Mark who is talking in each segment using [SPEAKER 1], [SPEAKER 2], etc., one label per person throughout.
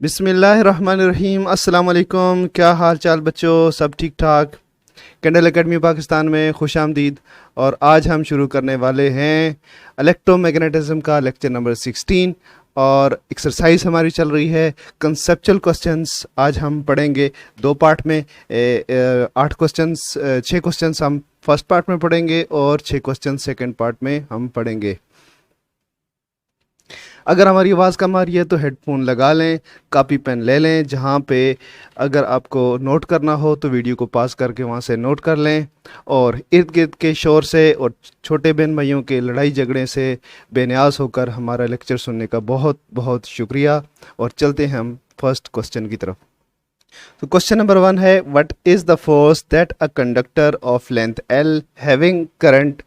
[SPEAKER 1] बिस्मिल्लाहिर्रहमानिर्रहीम। अस्सलाम वालेकुम। क्या हाल चाल बच्चों, सब ठीक ठाक? कैंडल एकेडमी पाकिस्तान में खुश आमदीद। और आज हम शुरू करने वाले हैं इलेक्ट्रोमैग्नेटिज्म का लेक्चर नंबर 16 और एक्सरसाइज हमारी चल रही है कंसेप्चुअल क्वेश्चंस। आज हम पढ़ेंगे दो पार्ट में 8 क्वेश्चंस, 6 क्वेश्चंस हम फर्स्ट पार्ट में पढ़ेंगे और 6 क्वेश्चन सेकंड पार्ट में हम पढ़ेंगे। अगर हमारी आवाज़ कम आ रही है तो हेडफोन लगा लें, कॉपी पेन ले लें। जहाँ पे अगर आपको नोट करना हो तो वीडियो को पॉज करके वहाँ से नोट कर लें। और इर्द गिर्द के शोर से और छोटे बहन भाइयों के लड़ाई झगड़े से बेनियाज होकर हमारा लेक्चर सुनने का बहुत बहुत शुक्रिया। और चलते हैं हम फर्स्ट क्वेश्चन की तरफ। तो क्वेश्चन नंबर 1 है, what is the force that a conductor of length L having current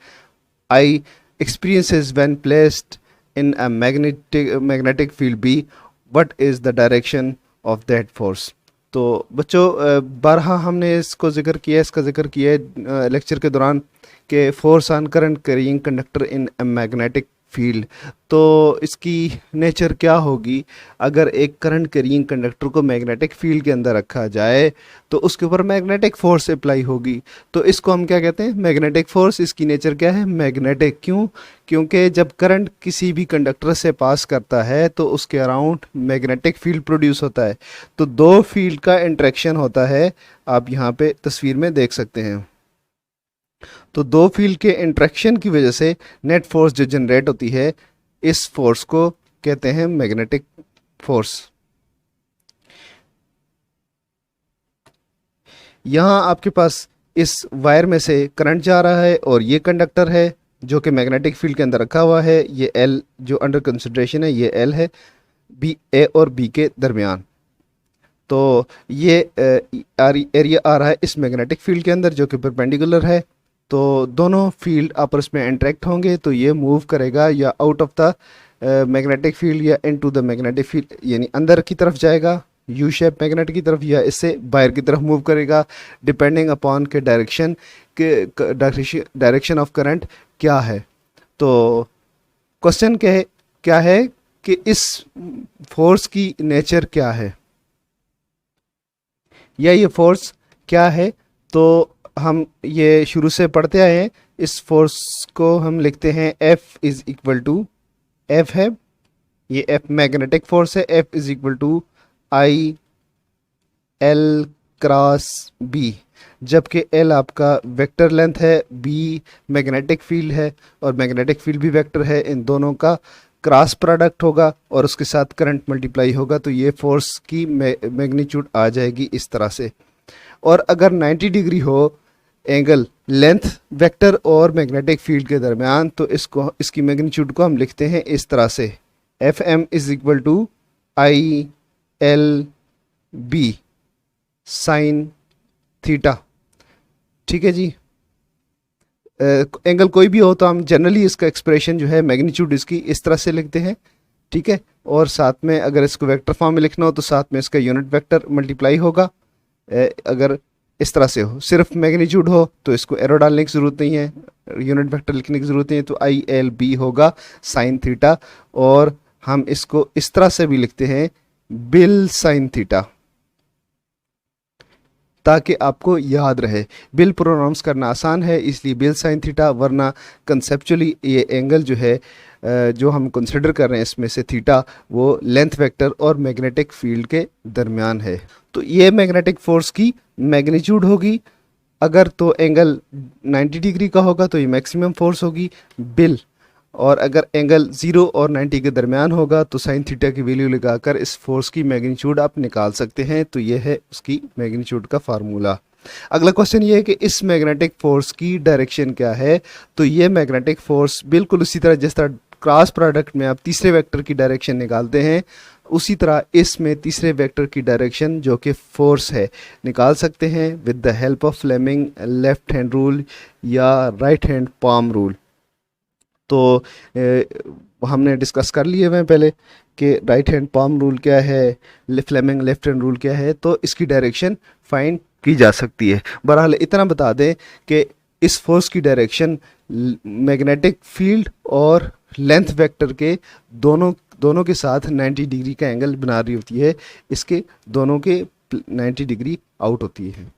[SPEAKER 1] I experiences when placed in a magnetic field B? What is the direction of that force? तो बच्चों बारहा हमने इसका जिक्र किया है लेक्चर के दौरान कि force on current carrying conductor in a magnetic field. तो इसकी नेचर क्या होगी? अगर एक करंट कैरिंग कंडक्टर को मैग्नेटिक फील्ड के अंदर रखा जाए तो उसके ऊपर मैग्नेटिक फोर्स अप्लाई होगी। तो इसको हम क्या कहते हैं? Magnetic force. इसकी नेचर क्या है? मैग्नेटिक। क्यों? क्योंकि जब करंट किसी भी कंडक्टर से पास करता है तो उसके अराउंड मैग्नेटिक फील्ड प्रोड्यूस होता है। तो दो फील्ड का इंटरेक्शन होता है, आप यहाँ पे तस्वीर में देख सकते हैं। तो दो फील्ड के इंटरेक्शन की वजह से नेट फोर्स जो जनरेट होती है, इस फोर्स को कहते हैं मैग्नेटिक फोर्स। यहाँ आपके पास इस वायर में से करंट जा रहा है और ये कंडक्टर है जो कि मैग्नेटिक फील्ड के अंदर रखा हुआ है। ये L जो अंडर कंसिडरेशन है, ये L है बी A और B के दरमियान। तो ये एरिया आ रहा है इस मैग्नेटिक फील्ड के अंदर जो कि परपेंडिकुलर है। तो दोनों फील्ड आपस में इंटरेक्ट होंगे तो ये मूव करेगा या out of the magnetic field या इनटू द मैग्नेटिक फील्ड, यानी अंदर की तरफ जाएगा यू शेप मैग्नेट की तरफ, या इससे बाहर की तरफ मूव करेगा डिपेंडिंग अपॉन के डायरेक्शन ऑफ करंट क्या है। तो क्वेश्चन क्या है कि इस फोर्स की नेचर क्या है या ये फोर्स क्या है। तो हम ये शुरू से पढ़ते आए हैं। इस फोर्स को हम लिखते हैं F is equal to, F है ये F मैग्नेटिक फोर्स है, F is equal to I L cross B। जबकि L आपका वेक्टर लेंथ है, B मैग्नेटिक फील्ड है और मैग्नेटिक फील्ड भी वेक्टर है। इन दोनों का क्रॉस प्रोडक्ट होगा और उसके साथ करंट मल्टीप्लाई होगा तो ये फोर्स की मैग्नीट्यूड आ जाएगी इस तरह से। और अगर 90 डिग्री हो एंगल लेंथ वेक्टर और मैग्नेटिक फील्ड के दरमियान तो इसकी मैग्नीट्यूड को हम लिखते हैं इस तरह से, F M is equal to I L B sine theta. ठीक है जी। एंगल कोई भी हो तो हम जनरली इसका एक्सप्रेशन जो है मैग्नीट्यूड इसकी इस तरह से लिखते हैं। ठीक है। और साथ में अगर इसको वेक्टर फॉर्म में लिखना हो तो साथ में इसका यूनिट वेक्टर मल्टीप्लाई होगा। अगर इस तरह से हो, सिर्फ मैग्नीट्यूड हो तो इसको एरो डालने की ज़रूरत नहीं है, यूनिट वेक्टर लिखने की ज़रूरत नहीं है। तो आई एल बी होगा साइन थीटा। और हम इसको इस तरह से भी लिखते हैं बिल साइन थीटा, ताकि आपको याद रहे। बिल प्रोनाउंस करना आसान है इसलिए बिल साइन थीटा, वरना कंसेप्चुअली ये एंगल जो है जो हम कंसिडर कर रहे हैं इसमें से थीटा, वो लेंथ वेक्टर और मैग्नेटिक फील्ड के दरमियान है। तो ये मैग्नेटिक फोर्स की मैग्नीट्यूड होगी। अगर तो एंगल 90 डिग्री का होगा तो ये मैक्सिमम फोर्स होगी बिल, और अगर एंगल 0 और 90 के दरमियान होगा तो साइन थीटा की वैल्यू लगाकर इस फोर्स की मैग्नीट्यूड आप निकाल सकते हैं। तो ये है उसकी मैग्नीट्यूड का फार्मूला। अगला क्वेश्चन ये है कि इस मैग्नेटिक फोर्स की डायरेक्शन क्या है। तो ये मैग्नेटिक फोर्स बिल्कुल उसी तरह जिस तरह क्रॉस प्रोडक्ट में आप तीसरे वेक्टर की डायरेक्शन निकालते हैं, उसी तरह इसमें तीसरे वेक्टर की डायरेक्शन जो कि फोर्स है निकाल सकते हैं with the help of Fleming left hand rule या राइट हैंड पाम रूल। तो हमने डिस्कस कर लिए हुए पहले कि राइट हैंड पाम रूल क्या है, फ्लेमिंग लेफ्ट हैंड रूल क्या है, तो इसकी डायरेक्शन फाइंड की जा सकती है। बहरहाल इतना बता दें कि इस फोर्स की डायरेक्शन मैग्नेटिक फील्ड और लेंथ वेक्टर के दोनों दोनों के साथ 90 डिग्री का एंगल बना रही होती है, इसके दोनों के 90 डिग्री आउट होती है।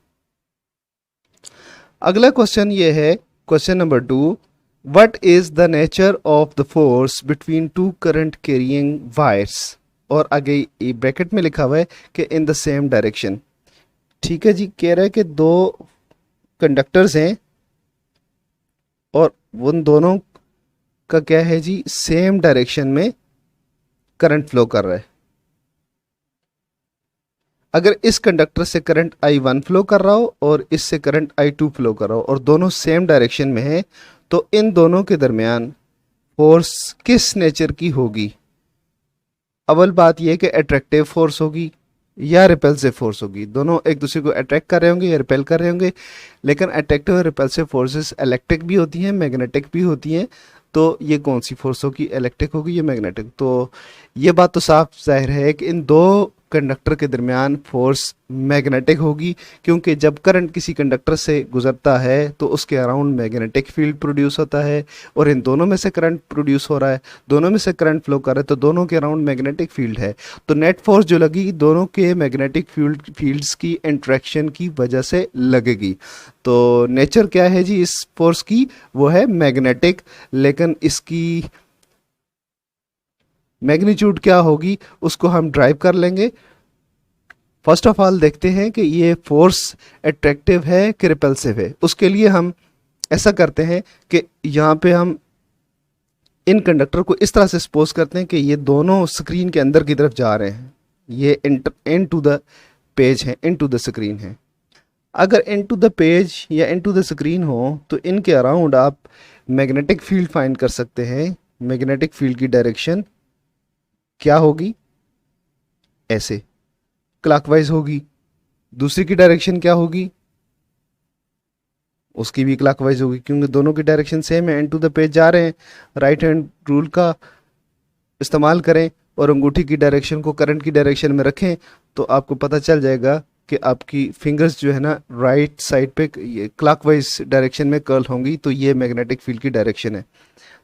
[SPEAKER 1] अगला क्वेश्चन ये है, question number 2, what is the nature of the force between two current carrying wires, और आगे ये ब्रैकेट में लिखा हुआ है कि इन द सेम डायरेक्शन। ठीक है जी, कह रहा है कि दो कंडक्टर्स हैं और उन दोनों का क्या है जी, सेम डायरेक्शन में करंट फ्लो कर रहा है। अगर इस कंडक्टर से करंट I1 फ्लो कर रहा हो और इससे करंट I2 फ्लो कर रहा हो और दोनों सेम डायरेक्शन में है, तो इन दोनों के दरमियान फोर्स किस नेचर की होगी? अव्वल बात यह कि अट्रैक्टिव फोर्स होगी या रिपल्सिव फोर्स होगी। दोनों एक दूसरे को अट्रैक्ट कर रहे होंगे या रिपेल कर रहे होंगे, लेकिन अट्रैक्टिव और रिपल्सिव फोर्सेस इलेक्ट्रिक भी होती हैं, मैग्नेटिक भी होती हैं। तो ये कौन सी फोर्स होगी, इलेक्ट्रिक होगी या मैग्नेटिक? तो ये बात तो साफ जाहिर है कि इन दो कंडक्टर के दरमियान फोर्स मैग्नेटिक होगी, क्योंकि जब करंट किसी कंडक्टर से गुजरता है तो उसके अराउंड मैग्नेटिक फील्ड प्रोड्यूस होता है, और इन दोनों में से करंट प्रोड्यूस हो रहा है, दोनों में से करंट फ्लो कर रहा है, तो दोनों के अराउंड मैग्नेटिक फील्ड है। तो नेट फोर्स जो लगी दोनों के मैग्नेटिक फील्ड्स की इंट्रैक्शन की वजह से लगेगी। तो नेचर क्या है जी इस फोर्स की, वो है मैग्नेटिक, लेकिन इसकी मैग्नीट्यूड क्या होगी उसको हम ड्राइव कर लेंगे। फर्स्ट ऑफ ऑल देखते हैं कि ये फोर्स अट्रैक्टिव है कि रिपल्सिव है। उसके लिए हम ऐसा करते हैं कि यहाँ पे हम इन कंडक्टर को इस तरह से सपोज करते हैं कि ये दोनों स्क्रीन के अंदर की तरफ जा रहे हैं, ये इन टू द पेज है, इन टू द स्क्रीन है। अगर इन टू द पेज या इन टू द स्क्रीन हो तो इनके अराउंड आप मैग्नेटिक फील्ड फाइंड कर सकते हैं। मैग्नेटिक फील्ड की डायरेक्शन क्या होगी, ऐसे क्लॉकवाइज होगी। दूसरी की डायरेक्शन क्या होगी, उसकी भी क्लॉकवाइज होगी, क्योंकि दोनों की डायरेक्शन सेम है, एंड टू द पेज जा रहे हैं। राइट हैंड रूल का इस्तेमाल करें और अंगूठी की डायरेक्शन को करंट की डायरेक्शन में रखें, तो आपको पता चल जाएगा कि आपकी फिंगर्स जो है ना राइट साइड पे क्लॉकवाइज डायरेक्शन में कर्ल होंगी। तो ये मैग्नेटिक फील्ड की डायरेक्शन है।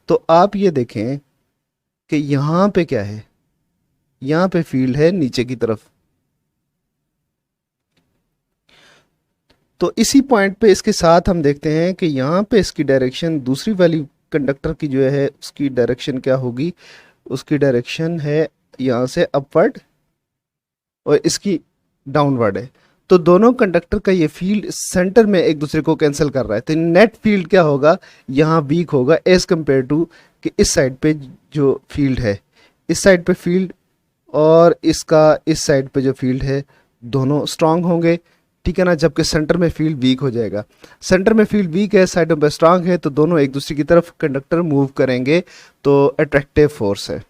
[SPEAKER 1] तो आप ये देखें कि यहाँ पे क्या है, यहाँ पे फील्ड है नीचे की तरफ। तो इसी पॉइंट पे इसके साथ हम देखते हैं कि यहाँ पे इसकी डायरेक्शन दूसरी वाली कंडक्टर की जो है उसकी डायरेक्शन क्या होगी, उसकी डायरेक्शन है यहाँ से अपवर्ड और इसकी डाउनवर्ड है। तो दोनों कंडक्टर का ये फील्ड सेंटर में एक दूसरे को कैंसिल कर रहा है। तो नेट फील्ड क्या होगा, यहाँ वीक होगा एज कंपेयर टू कि इस साइड पे जो फील्ड है, इस साइड पे फील्ड और इसका इस साइड पे जो फील्ड है, दोनों स्ट्रांग होंगे, ठीक है ना। जबकि सेंटर में फील्ड वीक हो जाएगा। सेंटर में फील्ड वीक है, साइडों पे स्ट्रांग है, तो दोनों एक दूसरे की तरफ कंडक्टर मूव करेंगे, तो अट्रैक्टिव फोर्स है।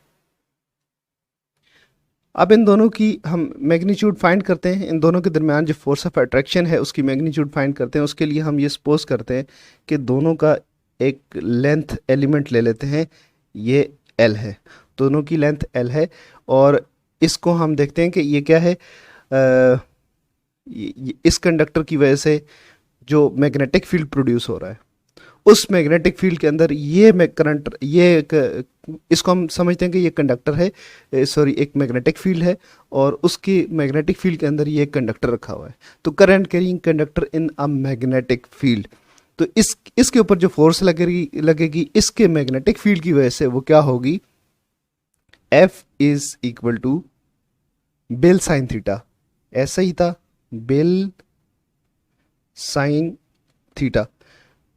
[SPEAKER 1] अब इन दोनों की हम मैग्नीट्यूड फाइंड करते हैं। इन दोनों के दरमियान जो फोर्स ऑफ अट्रैक्शन है उसकी मैग्नीट्यूड फाइंड करते हैं। उसके लिए हम ये सपोज करते हैं कि दोनों का एक लेंथ एलिमेंट ले लेते हैं, ये L है, दोनों की लेंथ L है, और इसको हम देखते हैं कि ये क्या है, इस कंडक्टर की वजह से जो मैग्नेटिक फील्ड प्रोड्यूस हो रहा है, उस मैग्नेटिक फील्ड के अंदर ये करंट, इसको हम समझते हैं कि ये कंडक्टर है, सॉरी एक मैग्नेटिक फील्ड है, और उसकी मैग्नेटिक फील्ड के अंदर ये कंडक्टर रखा हुआ है। तो current carrying conductor in a magnetic field, तो इसके ऊपर जो फोर्स लगेगी इसके मैग्नेटिक फील्ड की वजह से वो क्या होगी, F is equal to BIL sine theta. ऐसा ही था, BIL sine theta.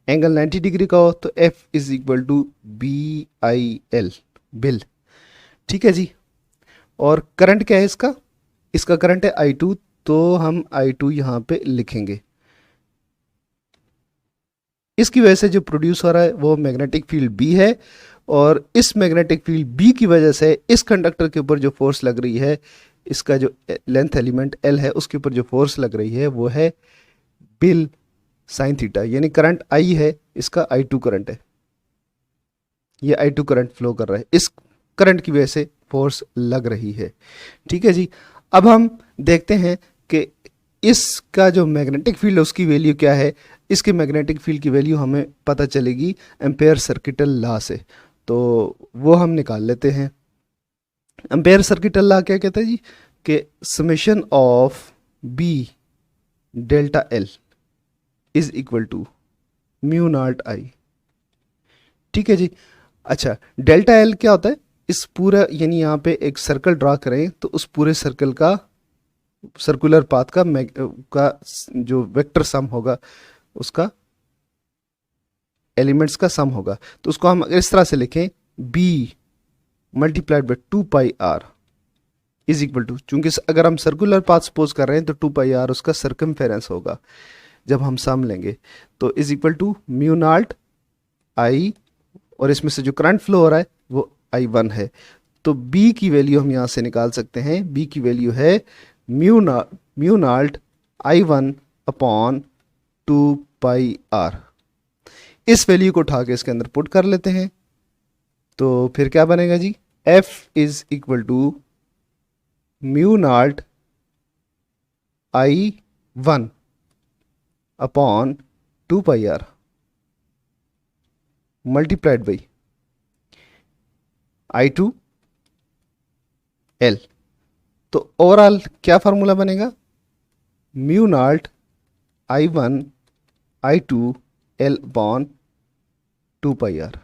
[SPEAKER 1] Angle 90 degree का हो तो F is equal to BIL, BIL. ठीक है जी। और करंट क्या है इसका, इसका करंट है I2, तो हम I2 यहाँ पे लिखेंगे। इसकी वजह से जो प्रोड्यूस हो रहा है वो मैग्नेटिक फील्ड B है, और इस मैग्नेटिक फील्ड B की वजह से इस कंडक्टर के ऊपर जो फोर्स लग रही है, इसका जो लेंथ एलिमेंट L है उसके ऊपर जो फोर्स लग रही है वो है बिल साइन थीटा। यानी करंट I है, इसका I2 करंट है, ये I2 करंट फ्लो कर रहा है, इस करंट की वजह से फोर्स लग रही है। ठीक है जी। अब हम देखते हैं कि इसका जो मैग्नेटिक फील्ड है उसकी वैल्यू क्या है। इसके मैग्नेटिक फील्ड की वैल्यू हमें पता चलेगी एम्पेयर सर्किटल लॉ से, तो वो हम निकाल लेते हैं। एम्पेयर सर्किट अल्लाह क्या कहता है जी कि summation of B delta L is equal to mu naught I. ठीक है जी। अच्छा, डेल्टा एल क्या होता है? इस पूरा यानी यहाँ पे एक सर्कल ड्रा करें तो उस पूरे सर्कल का सर्कुलर पाथ का जो वेक्टर सम होगा उसका एलिमेंट्स का सम होगा। तो उसको हम इस तरह से लिखें b multiplied by 2πr is equal to, चूंकि अगर हम सर्कुलर पाथ सपोज कर रहे हैं तो 2πr उसका सर्कमफेरेंस होगा जब हम सम लेंगे, तो is equal to mu naught I, और इसमें से जो करंट फ्लो हो रहा है वो I1 है। तो b की वैल्यू हम यहाँ से निकाल सकते हैं। b की वैल्यू है mu naught I1 upon 2πr। इस वैल्यू को उठा के इसके अंदर पुट कर लेते हैं तो फिर क्या बनेगा जी, f is equal to mu naught I1 upon 2πr multiplied by I2 L। तो ओवरऑल क्या फार्मूला बनेगा, mu naught I1 I2 L upon 2πr।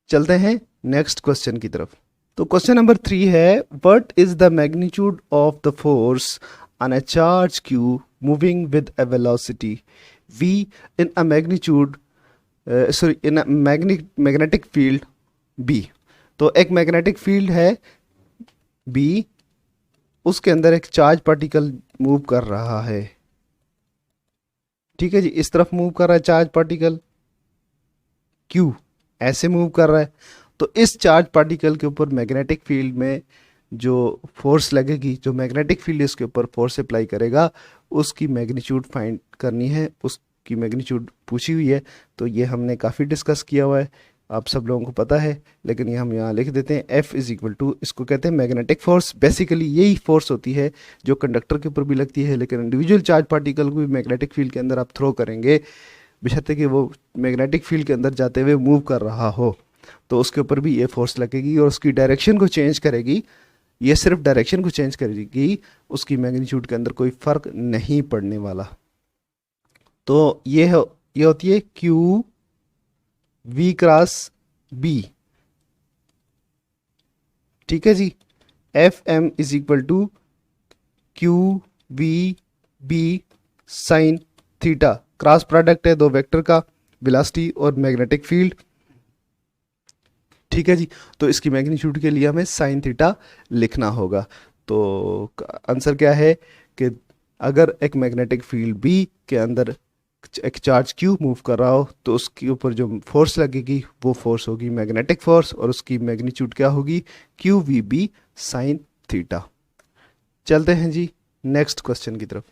[SPEAKER 1] चलते हैं नेक्स्ट क्वेश्चन की तरफ। तो क्वेश्चन नंबर 3 है, what is the magnitude of the force on a charge Q moving with a velocity v in a magnitude in a magnetic field b। तो एक magnetic field है b, उसके अंदर एक चार्ज पार्टिकल मूव कर रहा है। ठीक है जी, इस तरफ मूव कर रहा है चार्ज पार्टिकल q, ऐसे मूव कर रहा है। तो इस चार्ज पार्टिकल के ऊपर मैग्नेटिक फील्ड में जो फोर्स लगेगी, जो मैग्नेटिक फील्ड इसके ऊपर फोर्स अप्लाई करेगा, उसकी मैग्नीट्यूड फाइंड करनी है, उसकी मैग्नीट्यूड पूछी हुई है। तो ये हमने काफ़ी डिस्कस किया हुआ है, आप सब लोगों को पता है, लेकिन ये हम यहाँ लिख देते हैं। F इज इक्वल टू, इसको कहते हैं मैग्नेटिक फोर्स। बेसिकली यही फोर्स होती है जो कंडक्टर के ऊपर भी लगती है, लेकिन इंडिविजुअल चार्ज पार्टिकल को भी मैग्नेटिक फील्ड के अंदर आप थ्रो करेंगे, बशर्ते कि वो मैग्नेटिक फील्ड के अंदर जाते हुए मूव कर रहा हो, तो उसके ऊपर भी ये फोर्स लगेगी और उसकी डायरेक्शन को चेंज करेगी। ये सिर्फ डायरेक्शन को चेंज करेगी, उसकी मैग्नीट्यूड के अंदर कोई फर्क नहीं पड़ने वाला। तो ये होती है क्यू वी क्रॉस बी। ठीक है जी, F M is equal to Q V B sine theta. Cross product है दो वेक्टर का, वेलोसिटी और मैग्नेटिक फील्ड। ठीक है जी, तो इसकी मैग्नीट्यूड के लिए हमें साइन थीटा लिखना होगा। तो आंसर क्या है कि अगर एक मैग्नेटिक फील्ड बी के अंदर एक चार्ज क्यू मूव कर रहा हो तो उसके ऊपर जो फोर्स लगेगी वो फोर्स होगी मैग्नेटिक फोर्स, और उसकी मैग्नीट्यूड क्या होगी, Q V B sine theta. चलते हैं जी नेक्स्ट क्वेश्चन की तरफ।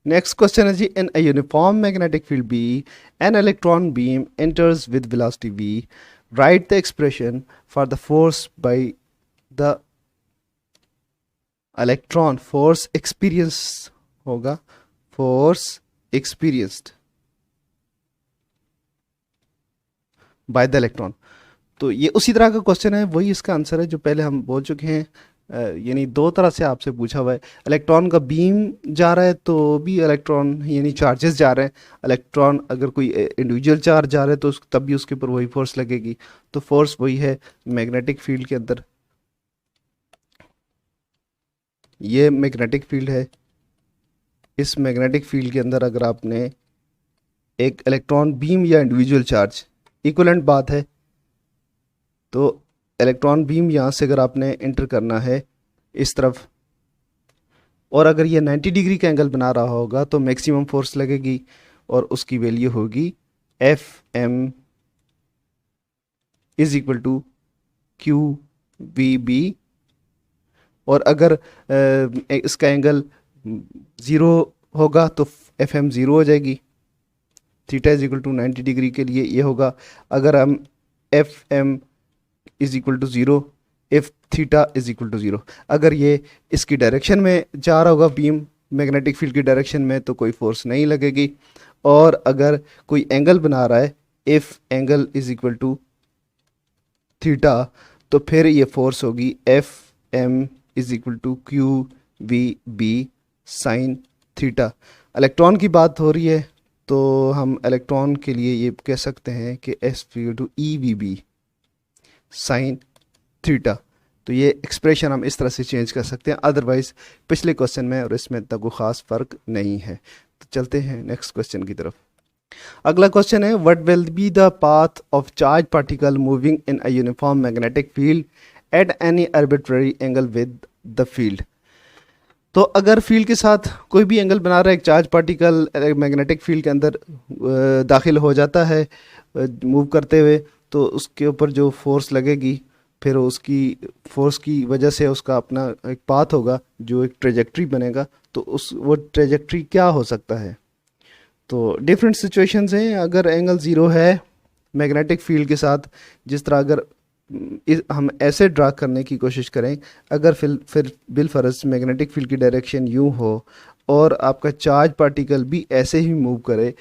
[SPEAKER 1] नेक्स्ट क्वेश्चन है जी, in a uniform magnetic field B an electron beam enters with velocity v, write the expression for the force by the electron force experienced होगा, force experienced by the electron। तो ये उसी तरह का question है, वही इसका आंसर है जो पहले हम बोल चुके हैं। यानी दो तरह से आपसे पूछा हुआ है। इलेक्ट्रॉन का बीम जा रहा है तो भी इलेक्ट्रॉन यानी चार्जेस जा रहे हैं। इलेक्ट्रॉन अगर कोई इंडिविजुअल चार्ज जा रहा है तो तब भी उसके ऊपर वही फोर्स लगेगी। तो फोर्स वही है मैग्नेटिक फील्ड के अंदर। ये मैग्नेटिक फील्ड है, इस मैग्नेटिक फील्ड के अंदर अगर आपने एक इलेक्ट्रॉन बीम या इंडिविजुअल चार्ज, इक्विवेलेंट बात है, तो इलेक्ट्रॉन बीम यहाँ से अगर आपने एंटर करना है इस तरफ, और अगर ये 90 डिग्री का एंगल बना रहा होगा तो मैक्सिमम फोर्स लगेगी और उसकी वैल्यू होगी F M is equal to Q V B. और अगर इसका एंगल 0 होगा तो एफ एम 0 हो जाएगी। Theta is equal to 90 degree के लिए ये होगा। अगर हम F M is equal to 0, if theta is equal to 0, अगर ये इसकी डायरेक्शन में जा रहा होगा बीम मैग्नेटिक फील्ड की डायरेक्शन में तो कोई फोर्स नहीं लगेगी। और अगर कोई एंगल बना रहा है, if angle is equal to theta, तो फिर ये फोर्स होगी F M is equal to Q V B sine theta. Electron की बात हो रही है तो हम इलेक्ट्रॉन के लिए ये कह सकते हैं कि S equal to E V B sine theta. तो ये एक्सप्रेशन हम इस तरह से चेंज कर सकते हैं, अदरवाइज पिछले क्वेश्चन में और इसमें इतना कोई ख़ास फ़र्क नहीं है। तो चलते हैं नेक्स्ट क्वेश्चन की तरफ। अगला क्वेश्चन है what will be the path of charge particle moving in a uniform magnetic field at any arbitrary angle with the field. तो अगर फील्ड के साथ कोई भी एंगल बना रहा है, एक चार्ज पार्टिकल मैग्नेटिक फील्ड के अंदर दाखिल हो जाता है मूव करते हुए, तो उसके ऊपर जो फोर्स लगेगी फिर उसकी फोर्स की वजह से उसका अपना एक पाथ होगा जो एक ट्रेजेक्ट्री बनेगा। तो उस वो ट्रेजेक्ट्री क्या हो सकता है? तो डिफरेंट सिचुएशंस हैं। अगर एंगल ज़ीरो है मैग्नेटिक फील्ड के साथ, जिस तरह अगर हम ऐसे ड्रा करने की कोशिश करें, अगर फिर बिलफर्ज मैग्नेटिक फील्ड की डायरेक्शन यूँ हो और आपका चार्ज पार्टिकल भी ऐसे ही मूव करे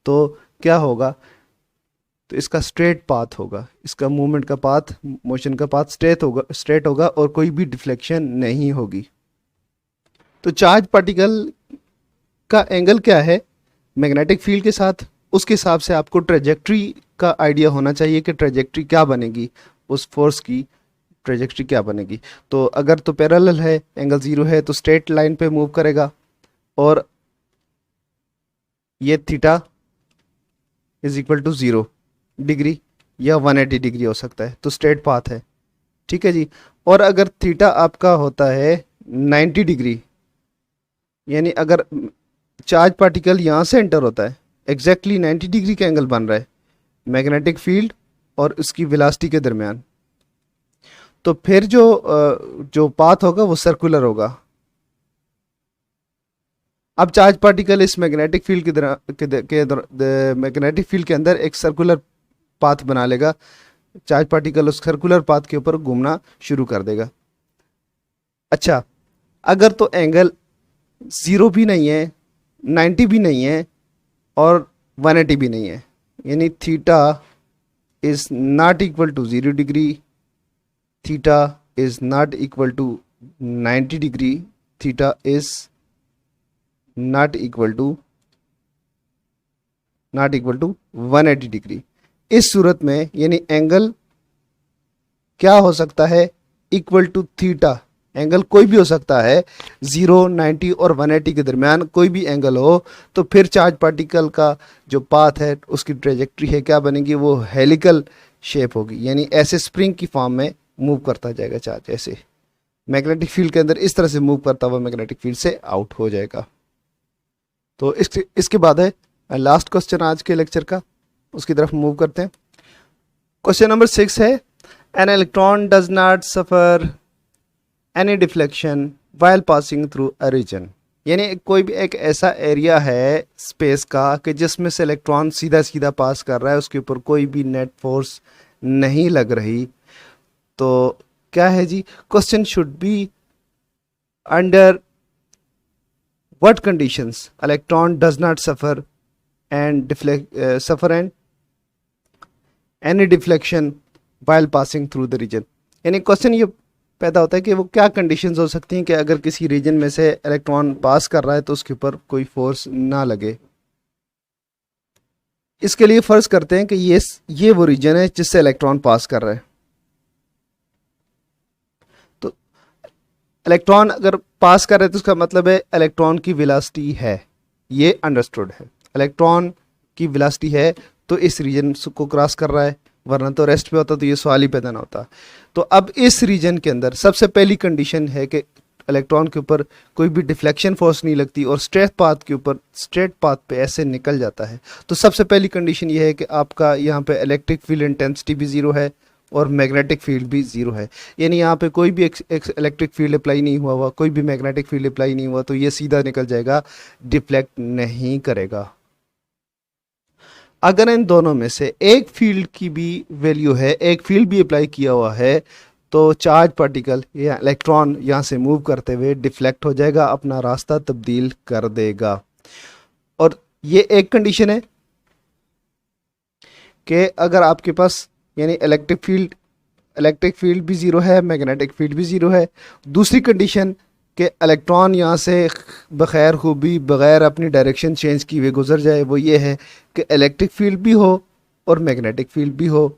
[SPEAKER 1] तो क्या होगा? तो इसका स्ट्रेट पाथ होगा, इसका मूवमेंट का पाथ, मोशन का पाथ स्ट्रेट होगा और कोई भी डिफ्लेक्शन नहीं होगी। तो चार्ज पार्टिकल का एंगल क्या है मैग्नेटिक फील्ड के साथ, उसके हिसाब से आपको ट्रेजेक्ट्री का आइडिया होना चाहिए कि ट्रेजेक्ट्री क्या बनेगी, उस फोर्स की ट्रेजेक्ट्री क्या बनेगी। तो अगर तो पैरेलल है, एंगल ज़ीरो है, तो स्ट्रेट लाइन पे मूव करेगा और ये theta is equal to 0 degree या 180 डिग्री हो सकता है, तो स्ट्रेट पाथ है। ठीक है जी। और अगर थीटा आपका होता है 90 डिग्री, यानी अगर चार्ज पार्टिकल यहाँ से एंटर होता है, एग्जैक्टली 90 डिग्री का एंगल बन रहा है मैग्नेटिक फील्ड और उसकी वेलोसिटी के दरमियान, तो फिर जो पाथ होगा वो सर्कुलर होगा। अब चार्ज पार्टिकल इस मैग्नेटिक फील्ड मैग्नेटिक फील्ड के अंदर एक सर्कुलर पाथ बना लेगा, चार्ज पार्टिकल उस सर्कुलर पाथ के ऊपर घूमना शुरू कर देगा। अच्छा, अगर तो एंगल 0 भी नहीं है, 90 भी नहीं है और 180 भी नहीं है, यानी theta is not equal to 0 degree, theta is not equal to 90 degree, theta is not equal to 180 degree. इस सूरत में यानी एंगल क्या हो सकता है? Equal to theta. एंगल कोई भी हो सकता है, 0, 90 और 180 के दरमियान कोई भी एंगल हो, तो फिर चार्ज पार्टिकल का जो पाथ है, उसकी ट्रेजेक्ट्री है क्या बनेगी? वो हेलिकल शेप होगी, यानी ऐसे स्प्रिंग की फॉर्म में मूव करता जाएगा चार्ज, ऐसे मैग्नेटिक फील्ड के अंदर इस तरह से मूव करता हुआ मैग्नेटिक फील्ड से आउट हो जाएगा। तो इसके बाद है लास्ट क्वेश्चन आज के लेक्चर का, उसकी तरफ मूव करते हैं। क्वेश्चन नंबर 6 है an electron does not suffer any deflection while passing through a region. यानी कोई भी एक ऐसा एरिया है स्पेस का कि जिसमें से इलेक्ट्रॉन सीधा सीधा पास कर रहा है, उसके ऊपर कोई भी नेट फोर्स नहीं लग रही, तो क्या है जी? Question should be under what conditions electron does not suffer and any deflection while passing through the region। यानी क्वेश्चन ये पैदा होता है कि वो क्या कंडीशंस हो सकती हैं कि अगर किसी रीजन में से इलेक्ट्रॉन पास कर रहा है तो उसके ऊपर कोई फोर्स ना लगे। इसके लिए फर्ज करते हैं कि ये वो रीजन है जिससे इलेक्ट्रॉन पास कर रहा है। तो इलेक्ट्रॉन अगर पास कर रहे हैं तो उसका मतलब है इलेक्ट्रॉन की वेलोसिटी है, ये अंडरस्टूड है। इलेक्ट्रॉन की वेलोसिटी है तो इस रीजन को क्रॉस कर रहा है, वरना तो रेस्ट पे होता तो ये सवाल ही पैदा ना होता। तो अब इस रीजन के अंदर सबसे पहली कंडीशन है कि इलेक्ट्रॉन के ऊपर कोई भी डिफ्लेक्शन फोर्स नहीं लगती और स्ट्रेट पाथ पे ऐसे निकल जाता है। तो सबसे पहली कंडीशन ये है कि आपका यहाँ पे इलेक्ट्रिक फील्ड इंटेंसिटी भी 0 है और मैग्नेटिक फील्ड भी 0 है, यानी यहाँ पे कोई भी इलेक्ट्रिक फील्ड अप्लाई नहीं हुआ, कोई भी मैग्नेटिक फील्ड अप्लाई नहीं हुआ, तो ये सीधा निकल जाएगा, डिफ्लेक्ट नहीं करेगा। अगर इन दोनों में से एक फील्ड की भी वैल्यू है, एक फील्ड भी अप्लाई किया हुआ है, तो चार्ज पार्टिकल या इलेक्ट्रॉन यहाँ से मूव करते हुए डिफ्लेक्ट हो जाएगा, अपना रास्ता तब्दील कर देगा। और ये एक कंडीशन है कि अगर आपके पास यानी इलेक्ट्रिक फील्ड इलेक्ट्रिक फील्ड भी ज़ीरो है, मैग्नेटिक फील्ड भी ज़ीरो है। दूसरी कंडीशन कि इलेक्ट्रॉन यहाँ से बग़ैर खूबी बग़ैर अपनी डायरेक्शन चेंज किए हुए गुजर जाए, वो ये है कि इलेक्ट्रिक फील्ड भी हो और मैग्नेटिक फील्ड भी हो,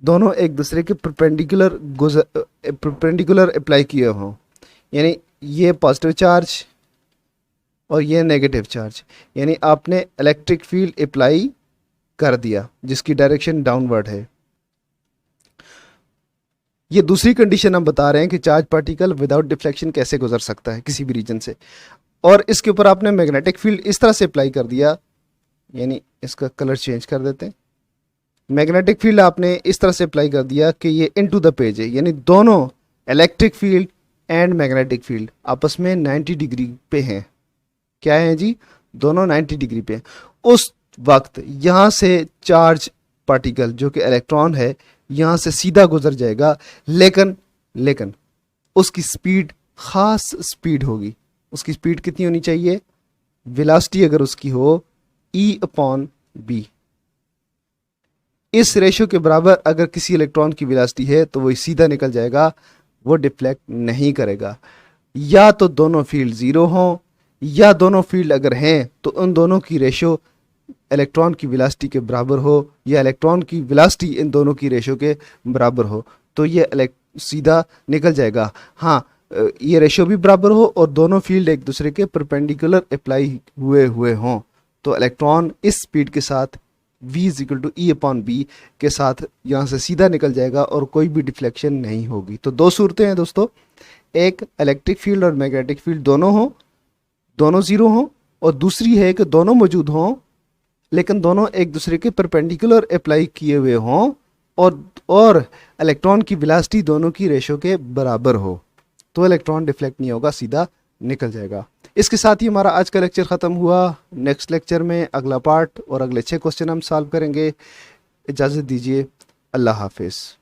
[SPEAKER 1] दोनों एक दूसरे के परपेंडिकुलर अप्लाई किए हों। यानी ये पॉजिटिव चार्ज और ये नेगेटिव चार्ज, यानी आपने इलेक्ट्रिक फील्ड अप्लाई कर दिया जिसकी डायरेक्शन डाउनवर्ड है। ये दूसरी कंडीशन हम बता रहे हैं कि चार्ज पार्टिकल विदाउट डिफ्लेक्शन कैसे गुजर सकता है किसी भी रीजन से। और इसके ऊपर आपने मैग्नेटिक फील्ड इस तरह से अप्लाई कर दिया, यानी इसका कलर चेंज कर देते हैं। मैग्नेटिक फील्ड आपने इस तरह से अप्लाई कर दिया कि ये इनटू द पेज है, यानी दोनों electric field and magnetic field आपस में 90 डिग्री पे हैं। क्या है जी? दोनों 90 डिग्री पे। उस वक्त यहाँ से चार्ज पार्टिकल जो कि इलेक्ट्रॉन है यहाँ से सीधा गुजर जाएगा, लेकिन उसकी स्पीड ख़ास स्पीड होगी। उसकी स्पीड कितनी होनी चाहिए? वेलोसिटी अगर उसकी हो E/b, इस रेशो के बराबर अगर किसी इलेक्ट्रॉन की वेलोसिटी है तो वो सीधा निकल जाएगा, वो डिफ्लेक्ट नहीं करेगा। या तो दोनों फील्ड ज़ीरो हों, या दोनों फील्ड अगर हैं तो उन दोनों की रेशो इलेक्ट्रॉन की वेलोसिटी के बराबर हो, या इलेक्ट्रॉन की वेलोसिटी इन दोनों की रेशो के बराबर हो, तो ये सीधा निकल जाएगा। हाँ, ये रेशो भी बराबर हो और दोनों फील्ड एक दूसरे के परपेंडिकुलर अप्लाई हुए हों, तो इलेक्ट्रॉन इस स्पीड के साथ v=E/b के साथ यहाँ से सीधा निकल जाएगा और कोई भी डिफ्लेक्शन नहीं होगी। तो दो सूरतें हैं दोस्तों, एक इलेक्ट्रिक फील्ड और मैग्नेटिक फील्ड दोनों हों, दोनों ज़ीरो हों, और दूसरी है कि दोनों मौजूद हों लेकिन दोनों एक दूसरे के परपेंडिकुलर अप्लाई किए हुए हों और इलेक्ट्रॉन की वेलोसिटी दोनों की रेशो के बराबर हो, तो इलेक्ट्रॉन डिफ्लेक्ट नहीं होगा, सीधा निकल जाएगा। इसके साथ ही हमारा आज का लेक्चर ख़त्म हुआ। नेक्स्ट लेक्चर में अगला पार्ट और अगले 6 क्वेश्चन हम सॉल्व करेंगे। इजाज़त दीजिए, अल्लाह हाफिज़।